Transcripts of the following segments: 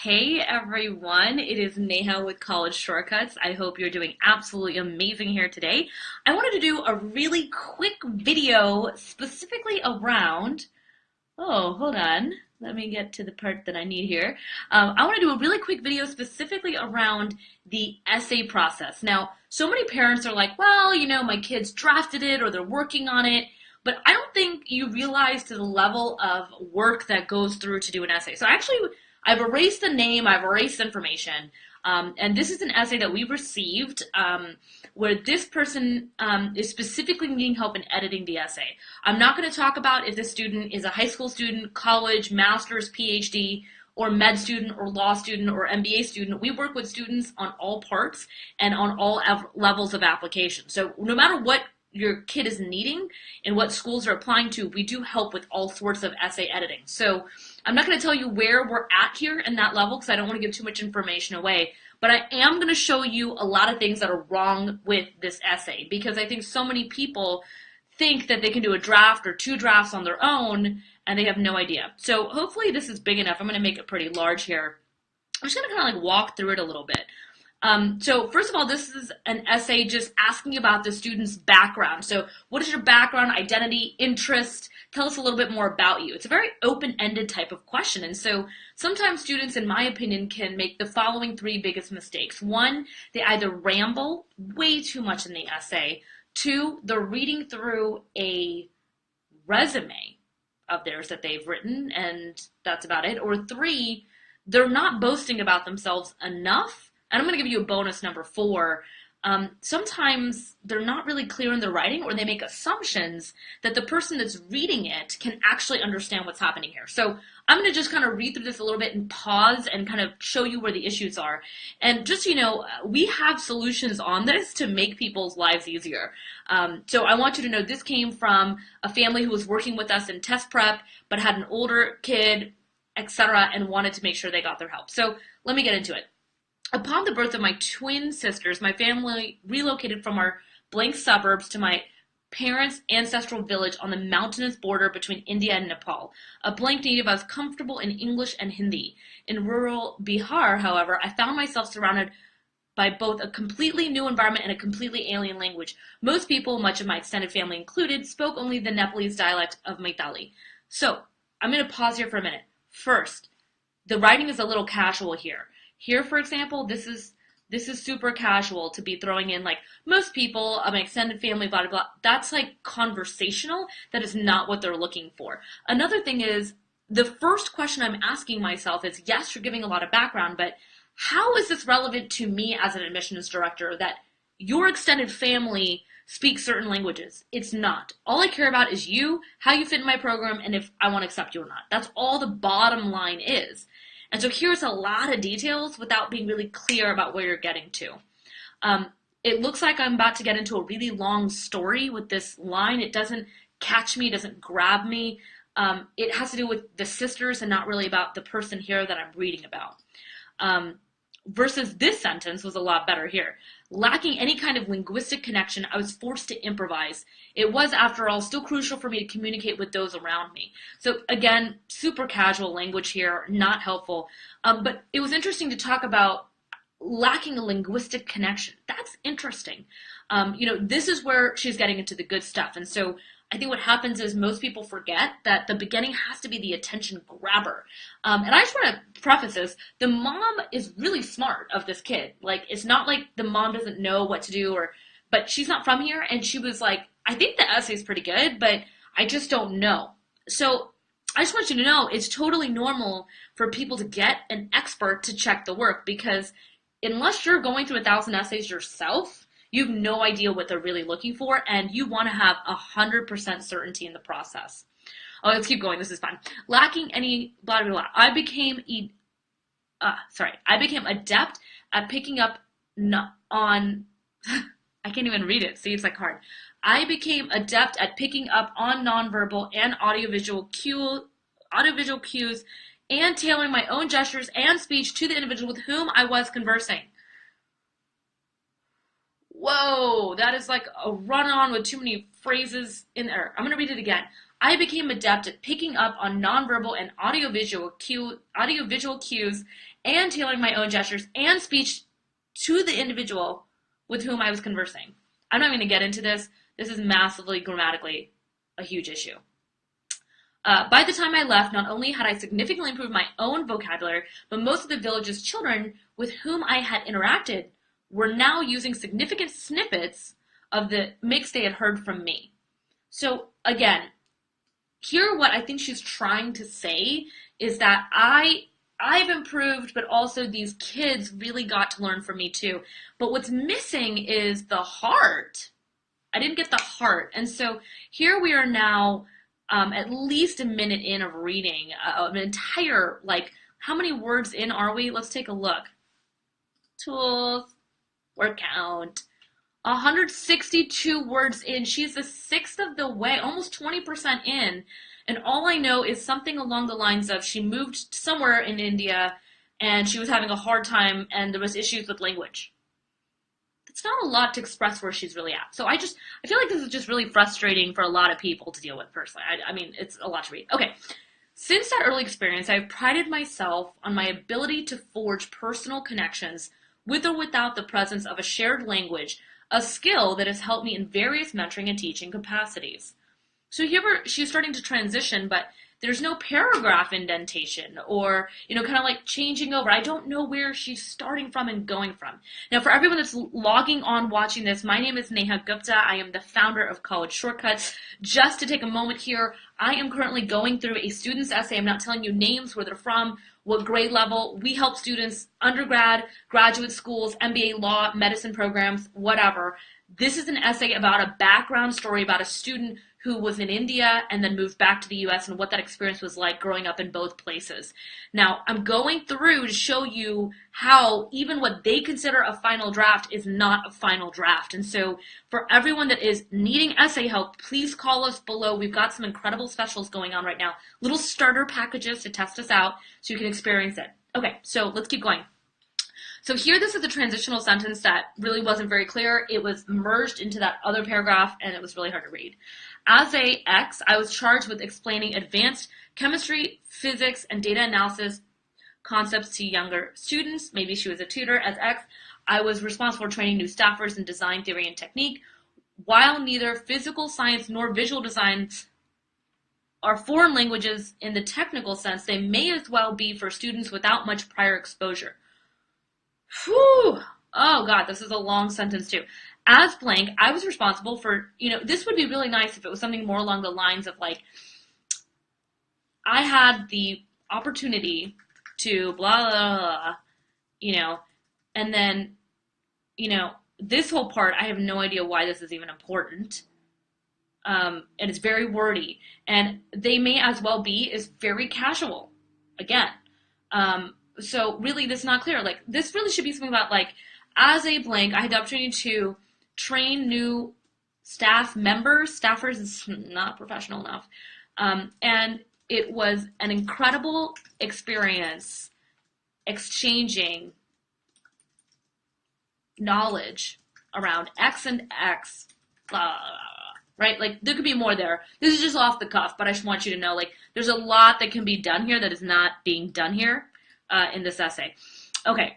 Hey everyone, it is Neha with College Shortcuts. I hope you're doing absolutely amazing here today. I wanted to do a really quick video specifically around, oh, hold on. Let me get to the part that I need here. I want to do a really quick video specifically around the essay process. Now, so many parents are like, well, my kids drafted it or they're working on it, but I don't think you realize to the level of work that goes through to do an essay. So I've erased the name, I've erased information, and this is an essay that we received where this person is specifically needing help in editing the essay. I'm not going to talk about if this student is a high school student, college, master's, PhD, or med student, or law student, or MBA student. We work with students on all parts and on all levels of application. So no matter what your kid is needing and what schools are applying to, we do help with all sorts of essay editing. So I'm not going to tell you where we're at here in that level because I don't want to give too much information away, but I am going to show you a lot of things that are wrong with this essay because I think so many people think that they can do a draft or two drafts on their own and they have no idea. So hopefully this is big enough. I'm going to make it pretty large here. I'm just going to kind of like walk through it a little bit. So first of all, this is an essay just asking about the student's background. So what is your background, identity, interest? Tell us a little bit more about you. It's a very open-ended type of question. And so sometimes students, in my opinion, can make the following three biggest mistakes. One, they either ramble way too much in the essay. Two, they're reading through a resume of theirs that they've written, and that's about it. Or three, they're not boasting about themselves enough. And I'm going to give you a bonus number 4. Sometimes they're not really clear in their writing or they make assumptions that the person that's reading it can actually understand what's happening here. So I'm going to just kind of read through this a little bit and pause and kind of show you where the issues are. And just so you know, we have solutions on this to make people's lives easier. So I want you to know this came from a family who was working with us in test prep but had an older kid, etc., and wanted to make sure they got their help. So let me get into it. Upon the birth of my twin sisters, my family relocated from our blank suburbs to my parents' ancestral village on the mountainous border between India and Nepal. A blank native, I was comfortable in English and Hindi. In rural Bihar, however, I found myself surrounded by both a completely new environment and a completely alien language. Most people, much of my extended family included, spoke only the Nepalese dialect of Maithili. So, I'm going to pause here for a minute. First, the writing is a little casual here. Here, for example, this is super casual to be throwing in like most people, my extended family, blah, blah, blah. That's like conversational. That is not what they're looking for. Another thing is the first question I'm asking myself is, yes, you're giving a lot of background, but how is this relevant to me as an admissions director that your extended family speaks certain languages? It's not. All I care about is you, how you fit in my program, and if I want to accept you or not. That's all the bottom line is. And so here's a lot of details without being really clear about where you're getting to. It looks like I'm about to get into a really long story with this line. It doesn't catch me, it doesn't grab me. It has to do with the sisters and not really about the person here that I'm reading about. Versus this sentence was a lot better here. Lacking any kind of linguistic connection, I was forced to improvise. It was, after all, still crucial for me to communicate with those around me. So again, super casual language here, not helpful. But it was interesting to talk about lacking a linguistic connection. That's interesting. This is where she's getting into the good stuff. And so I think what happens is most people forget that the beginning has to be the attention grabber. And I just want to preface this. The mom is really smart of this kid. Like, it's not like the mom doesn't know what to do, but she's not from here. And she was like, I think the essay is pretty good, but I just don't know. So I just want you to know it's totally normal for people to get an expert to check the work because unless you're going through 1,000 essays yourself, you have no idea what they're really looking for, and you want to have 100% certainty in the process. Oh, let's keep going. This is fun. Lacking any blah blah blah. I became adept at picking up on. I can't even read it. See, it's like hard. I became adept at picking up on nonverbal and audiovisual cues, and tailoring my own gestures and speech to the individual with whom I was conversing. Whoa, that is like a run-on with too many phrases in there. I'm going to read it again. I became adept at picking up on nonverbal and audiovisual cues and tailoring my own gestures and speech to the individual with whom I was conversing. I'm not going to get into this. This is massively grammatically a huge issue. By the time I left, not only had I significantly improved my own vocabulary, but most of the village's children with whom I had interacted were now using significant snippets of the mix they had heard from me. So again, here what I think she's trying to say is that I've improved, but also these kids really got to learn from me too. But what's missing is the heart. I didn't get the heart. And so here we are now at least a minute in of reading an entire, like, how many words in are we? Let's take a look. Tools, word count, 162 words in. She's a sixth of the way, almost 20% in. And all I know is something along the lines of she moved somewhere in India and she was having a hard time and there was issues with language. It's not a lot to express where she's really at. So I feel like this is just really frustrating for a lot of people to deal with personally. I mean, it's a lot to read. Okay. Since that early experience, I've prided myself on my ability to forge personal connections with or without the presence of a shared language, a skill that has helped me in various mentoring and teaching capacities. So here she's starting to transition, but there's no paragraph indentation or, kind of like changing over. I don't know where she's starting from and going from. Now, for everyone that's logging on watching this, my name is Neha Gupta. I am the founder of College Shortcuts. Just to take a moment here, I am currently going through a student's essay. I'm not telling you names, where they're from, what grade level. We help students, undergrad, graduate schools, MBA law, medicine programs, whatever. This is an essay about a background story about a student who was in India and then moved back to the US and what that experience was like growing up in both places. Now, I'm going through to show you how even what they consider a final draft is not a final draft. And so for everyone that is needing essay help, please call us below. We've got some incredible specials going on right now. Little starter packages to test us out so you can experience it. Okay, so let's keep going. So here, this is a transitional sentence that really wasn't very clear. It was merged into that other paragraph, and it was really hard to read. As a X, I was charged with explaining advanced chemistry, physics, and data analysis concepts to younger students. Maybe she was a tutor. As X, I was responsible for training new staffers in design theory and technique. While neither physical science nor visual designs are foreign languages in the technical sense, they may as well be for students without much prior exposure. Whew. Oh God, this is a long sentence too. As blank, I was responsible for, this would be really nice if it was something more along the lines of like, I had the opportunity to blah, blah, blah, and then, this whole part, I have no idea why this is even important. And it's very wordy. And they may as well be is very casual. Again. So really, this is not clear. Like, this really should be something about, like, as a blank, I had the opportunity to train new staff members. Staffers is not professional enough. And it was an incredible experience exchanging knowledge around X and X, blah, blah, blah, right? Like, there could be more there. This is just off the cuff, but I just want you to know, like, there's a lot that can be done here that is not being done here. In this essay. Okay,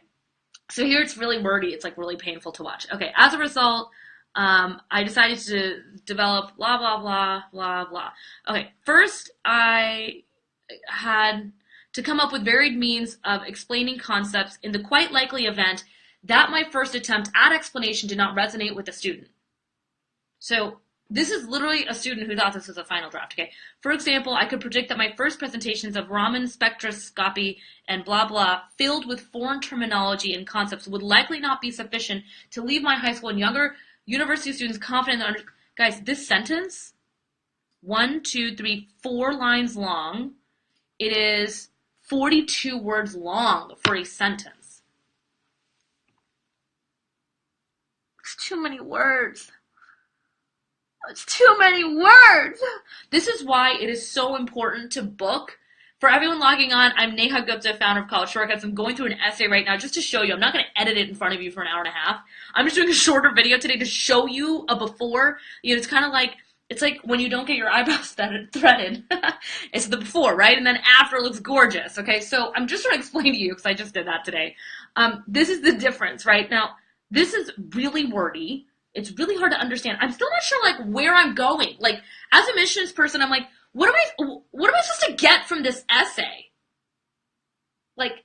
so here it's really wordy. It's like really painful to watch. Okay, as a result, I decided to develop blah, blah, blah, blah, blah. Okay, first I had to come up with varied means of explaining concepts in the quite likely event that my first attempt at explanation did not resonate with the student. So this is literally a student who thought this was a final draft, okay? For example, I could predict that my first presentations of Raman spectroscopy and blah, blah, filled with foreign terminology and concepts would likely not be sufficient to leave my high school and younger university students confident that, guys, this sentence, 1, 2, 3, 4 lines long. It is 42 words long for a sentence. It's too many words. It's too many words. This is why it is so important to book. For everyone logging on, I'm Neha Gupta, founder of College Shortcuts. I'm going through an essay right now just to show you. I'm not going to edit it in front of you for an hour and a half. I'm just doing a shorter video today to show you a before. It's kind of like It's like when you don't get your eyebrows threaded. It's the before, right? And then after it looks gorgeous. Okay, so I'm just trying to explain to you because I just did that today. This is the difference, right? Now, this is really wordy. It's really hard to understand. I'm still not sure like where I'm going. Like as a missions person, I'm like, what am I supposed to get from this essay? Like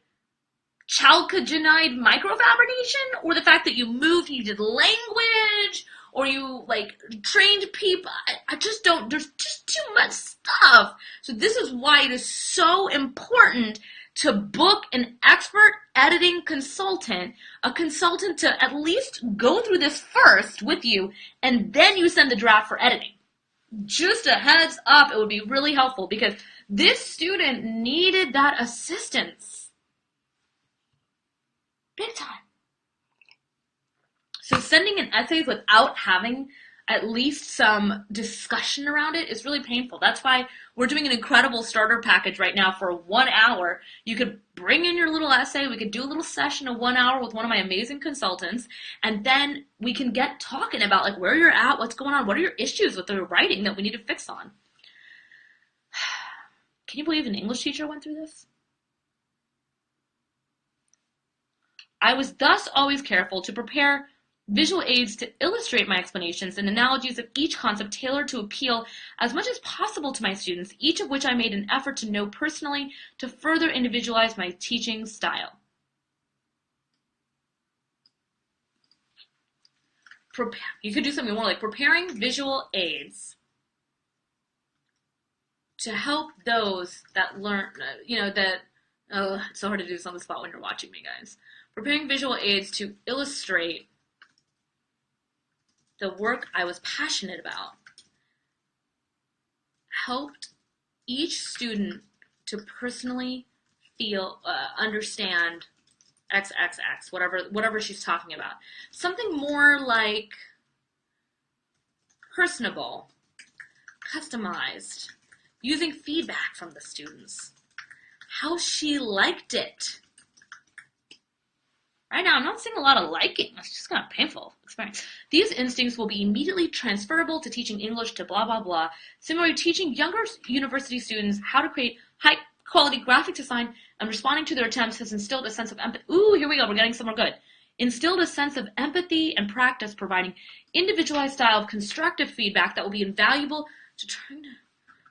chalcogenide microfabrication, or the fact that you moved, you did language, or you like trained people. I just don't, there's just too much stuff. So this is why it is so important to book an expert editing consultant, a consultant to at least go through this first with you, and then you send the draft for editing. Just a heads up, it would be really helpful because this student needed that assistance. Big time. So sending in essays without having at least some discussion around it is really painful. That's why we're doing an incredible starter package right now for 1 hour. You could bring in your little essay. We could do a little session of 1 hour with one of my amazing consultants. And then we can get talking about like where you're at, what's going on, what are your issues with the writing that we need to fix on. Can you believe an English teacher went through this? I was thus always careful to prepare visual aids to illustrate my explanations and analogies of each concept tailored to appeal as much as possible to my students, each of which I made an effort to know personally to further individualize my teaching style. You could do something more like preparing visual aids to help those that learn, oh, it's so hard to do this on the spot when you're watching me, guys. Preparing visual aids to illustrate the work I was passionate about helped each student to personally feel, understand XXX, whatever she's talking about. Something more like personable, customized, using feedback from the students, how she liked it. Right now, I'm not seeing a lot of liking. It's just kind of painful experience. These instincts will be immediately transferable to teaching English to blah, blah, blah. Similarly, teaching younger university students how to create high-quality graphic design and responding to their attempts has instilled a sense of empathy. Ooh, here we go. We're getting somewhere good. Instilled a sense of empathy and practice, providing individualized style of constructive feedback that will be invaluable to trying to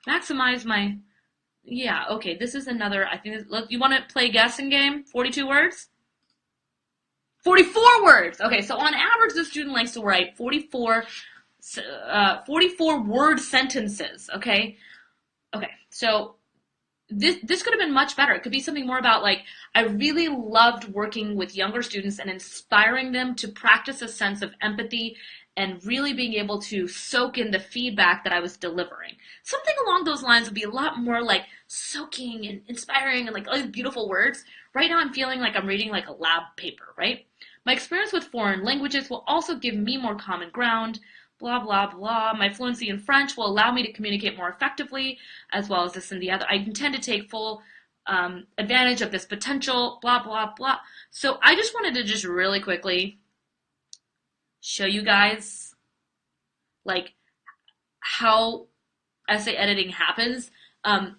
maximize my... Yeah, okay, this is another... I think... You want to play guessing game? 42 words? 44 words. Okay, so on average, the student likes to write 44 word sentences. Okay, so this could have been much better. It could be something more about like, I really loved working with younger students and inspiring them to practice a sense of empathy and really being able to soak in the feedback that I was delivering. Something along those lines would be a lot more like soaking and inspiring and like all these beautiful words. Right now I'm feeling like I'm reading like a lab paper, right? My experience with foreign languages will also give me more common ground, blah, blah, blah. My fluency in French will allow me to communicate more effectively, as well as this and the other. I intend to take full advantage of this potential, blah, blah, blah. So I just wanted to just really quickly show you guys like how essay editing happens. I'm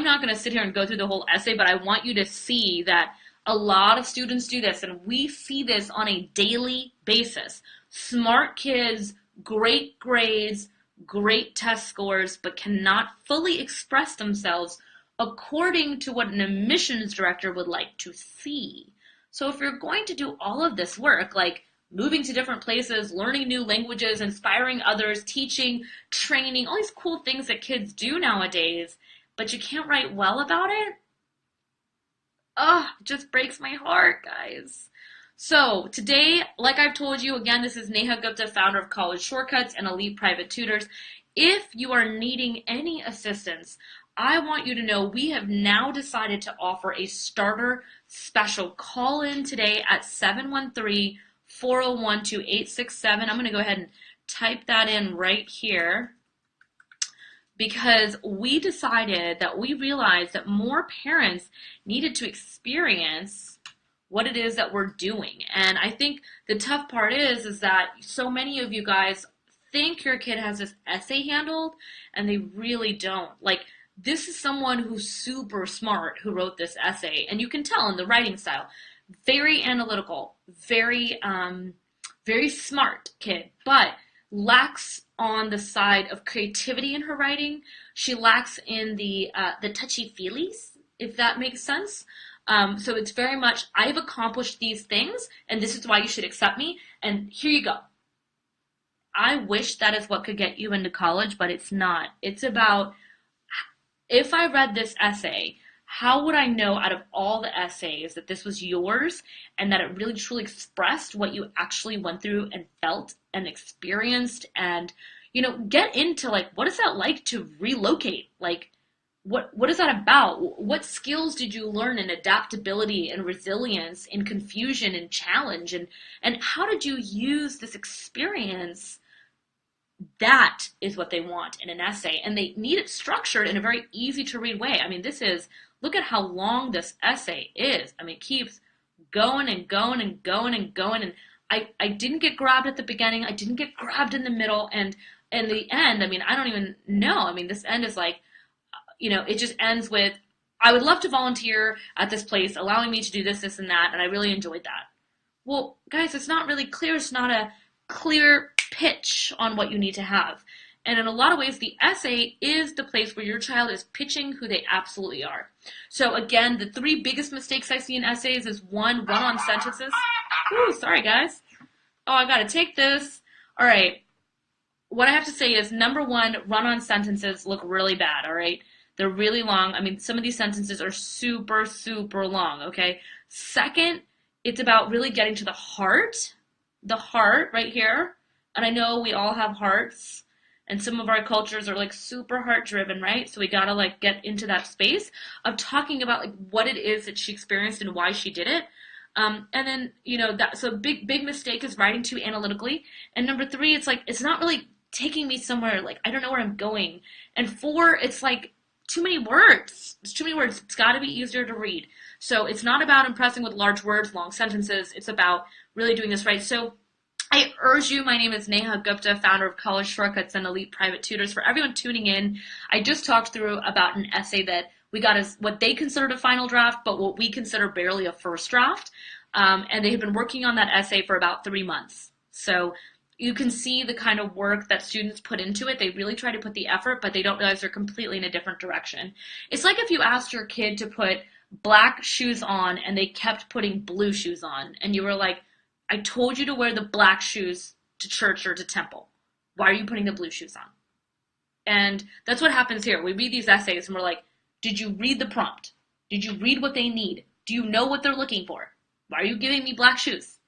not going to sit here and go through the whole essay, but I want you to see that a lot of students do this, and we see this on a daily basis. Smart kids, great grades, great test scores, but cannot fully express themselves according to what an admissions director would like to see. So if you're going to do all of this work, like moving to different places, learning new languages, inspiring others, teaching, training, all these cool things that kids do nowadays, but you can't write well about it, it just breaks my heart, guys. So today, like I've told you, again, this is Neha Gupta, founder of College Shortcuts and Elite Private Tutors. If you are needing any assistance, I want you to know we have now decided to offer a starter special. Call in today at 713-401-2867. I'm going to go ahead and type that in right here, because we decided that we realized that more parents needed to experience what it is that we're doing. And I think the tough part is that so many of you guys think your kid has this essay handled, and they really don't. Like, this is someone who's super smart who wrote this essay, and you can tell in the writing style. Very analytical, very smart kid, but lacks on the side of creativity in her writing. She lacks in the touchy feelies, if that makes sense. So it's very much, I've accomplished these things, and this is why you should accept me, and here you go. I wish that is what could get you into college, but it's not. It's about, if I read this essay, how would I know out of all the essays that this was yours and that it really truly expressed what you actually went through and felt and experienced, and, get into, like, what is that like to relocate? Like, what is that about? What skills did you learn in adaptability and resilience, in confusion and challenge, and how did you use this experience? That is what they want in an essay, and they need it structured in a very easy to read way. I mean, look at how long this essay is. I mean, it keeps going and going and going and going, and I didn't get grabbed at the beginning, I didn't get grabbed in the middle, and in the end, I mean, I don't even know. I mean, this end is like, it just ends with, I would love to volunteer at this place, allowing me to do this, this, and that, and I really enjoyed that. Well, guys, it's not really clear. It's not a clear pitch on what you need to have. And in a lot of ways, the essay is the place where your child is pitching who they absolutely are. So again, the 3 biggest mistakes I see in essays is 1, run-on sentences. Ooh, sorry guys. Oh, I gotta take this. All right. What I have to say is, number 1, run-on sentences look really bad, all right? They're really long. I mean, some of these sentences are super, super long, okay? Second, it's about really getting to the heart right here. And I know we all have hearts, and some of our cultures are like super heart driven, right? So we gotta like get into that space of talking about like what it is that she experienced and why she did it. And then, so big mistake is writing too analytically. And number 3, it's like, it's not really taking me somewhere, like, I don't know where I'm going. And 4, it's like, too many words. It's too many words. It's got to be easier to read. So it's not about impressing with large words, long sentences. It's about really doing this right. So I urge you, my name is Neha Gupta, founder of College Shortcuts and Elite Private Tutors. For everyone tuning in, I just talked through about an essay that we got as what they considered a final draft, but what we consider barely a first draft. And they have been working on that essay for about 3 months. So you can see the kind of work that students put into it. They really try to put the effort, but they don't realize they're completely in a different direction. It's like if you asked your kid to put black shoes on and they kept putting blue shoes on, and you were like, I told you to wear the black shoes to church or to temple. Why are you putting the blue shoes on? And that's what happens here. We read these essays and we're like, did you read the prompt? Did you read what they need? Do you know what they're looking for? Why are you giving me black shoes?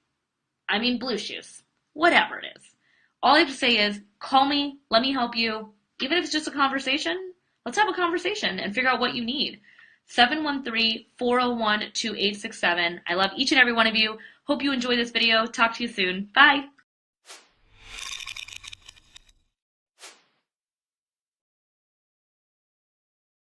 I mean blue shoes. Whatever it is. All I have to say is, call me, let me help you. Even if it's just a conversation, let's have a conversation and figure out what you need. 713-401-2867. I love each and every one of you. Hope you enjoy this video. Talk to you soon. Bye.